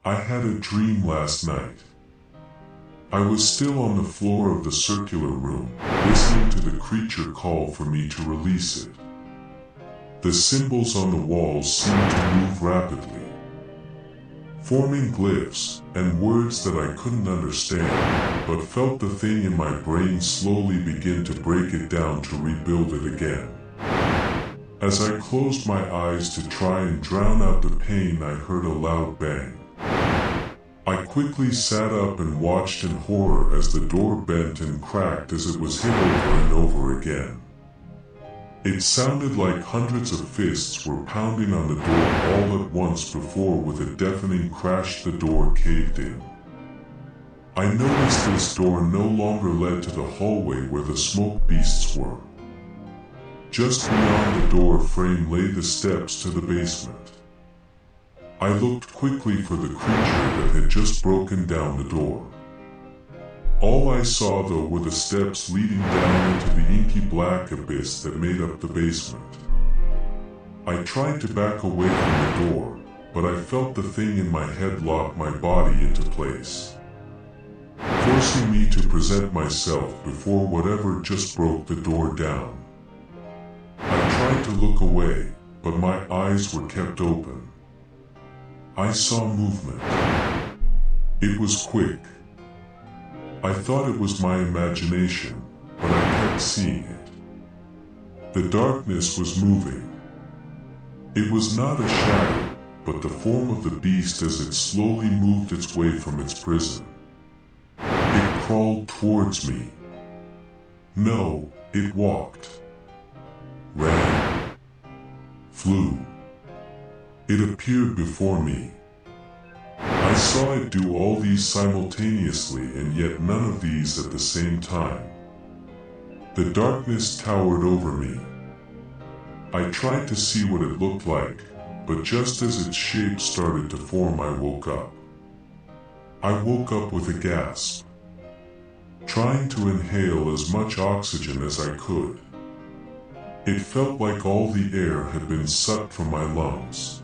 I had a dream last night. I was still on the floor of the circular room, listening to the creature call for me to release it. The symbols on the walls seemed to move rapidly, forming glyphs and words that I couldn't understand, but felt the thing in my brain slowly begin to break it down to rebuild it again. As I closed my eyes to try and drown out the pain, I heard a loud bang. I quickly sat up and watched in horror as the door bent and cracked as it was hit over and over again. It sounded like hundreds of fists were pounding on the door all at once before, with a deafening crash, the door caved in. I noticed this door no longer led to the hallway where the smoke beasts were. Just beyond the door frame lay the steps to the basement. I looked quickly for the creature that had just broken down the door. All I saw, though, were the steps leading down into the inky black abyss that made up the basement. I tried to back away from the door, but I felt the thing in my head lock my body into place, forcing me to present myself before whatever just broke the door down. I tried to look away, but my eyes were kept open. I saw movement. It was quick. I thought it was my imagination, but I kept seeing it. The darkness was moving. It was not a shadow, but the form of the beast as it slowly moved its way from its prison. It crawled towards me. No, it walked, ran, flew. It appeared before me. I saw it do all these simultaneously, and yet none of these at the same time. The darkness towered over me. I tried to see what it looked like, but just as its shape started to form, I woke up. I woke up with a gasp, trying to inhale as much oxygen as I could. It felt like all the air had been sucked from my lungs.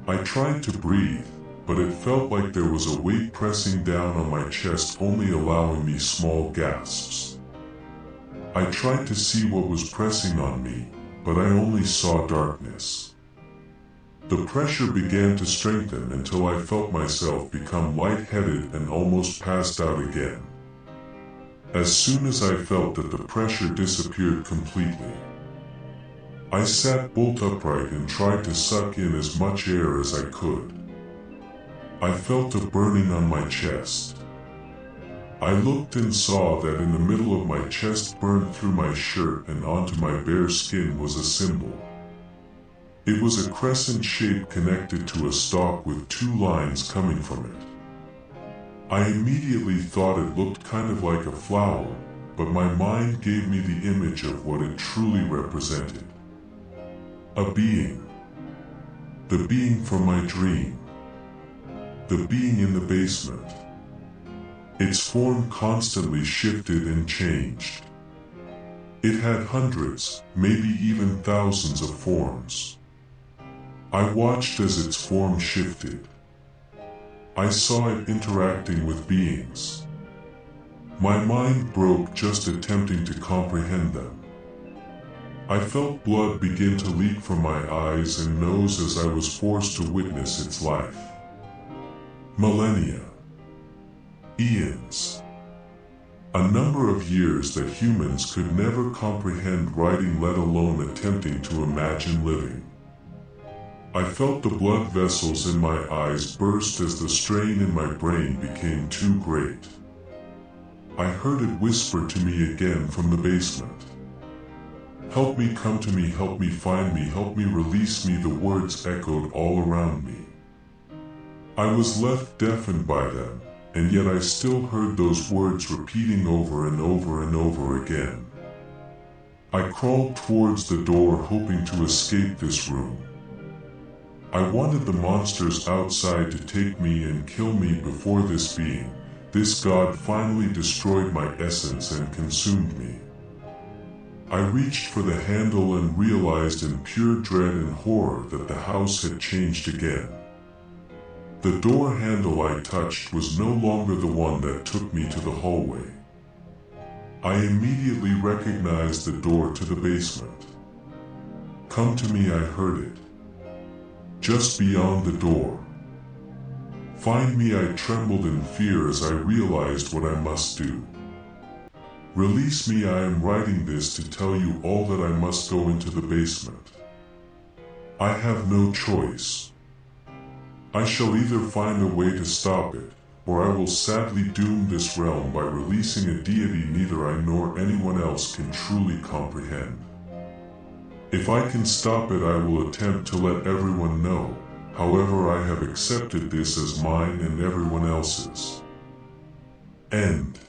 I tried to breathe, but it felt like there was a weight pressing down on my chest, only allowing me small gasps. I tried to see what was pressing on me, but I only saw darkness. The pressure began to strengthen until I felt myself become lightheaded and almost passed out again. As soon as I felt that the pressure disappeared completely, I sat bolt upright and tried to suck in as much air as I could. I felt a burning on my chest. I looked and saw that in the middle of my chest, burned through my shirt and onto my bare skin, was a symbol. It was a crescent shape connected to a stalk with two lines coming from it. I immediately thought it looked kind of like a flower, but my mind gave me the image of what it truly represented. A being. The being from my dream. The being in the basement. Its form constantly shifted and changed. It had hundreds, maybe even thousands of forms. I watched as its form shifted. I saw it interacting with beings. My mind broke just attempting to comprehend them. I felt blood begin to leak from my eyes and nose as I was forced to witness its life. Millennia. Eons. A number of years that humans could never comprehend writing, let alone attempting to imagine living. I felt the blood vessels in my eyes burst as the strain in my brain became too great. I heard it whisper to me again from the basement. Help me, come to me, help me, find me, help me, release me. The words echoed all around me. I was left deafened by them, and yet I still heard those words repeating over and over and over again. I crawled towards the door, hoping to escape this room. I wanted the monsters outside to take me and kill me before this being, this god, finally destroyed my essence and consumed me. I reached for the handle and realized in pure dread and horror that the house had changed again. The door handle I touched was no longer the one that took me to the hallway. I immediately recognized the door to the basement. "Come to me," I heard it. Just beyond the door. "Find me," I trembled in fear as I realized what I must do. "Release me, I am writing this to tell you all that I must go into the basement. I have no choice. I shall either find a way to stop it, or I will sadly doom this realm by releasing a deity neither I nor anyone else can truly comprehend. If I can stop it, I will attempt to let everyone know. However, I have accepted this as mine and everyone else's." End.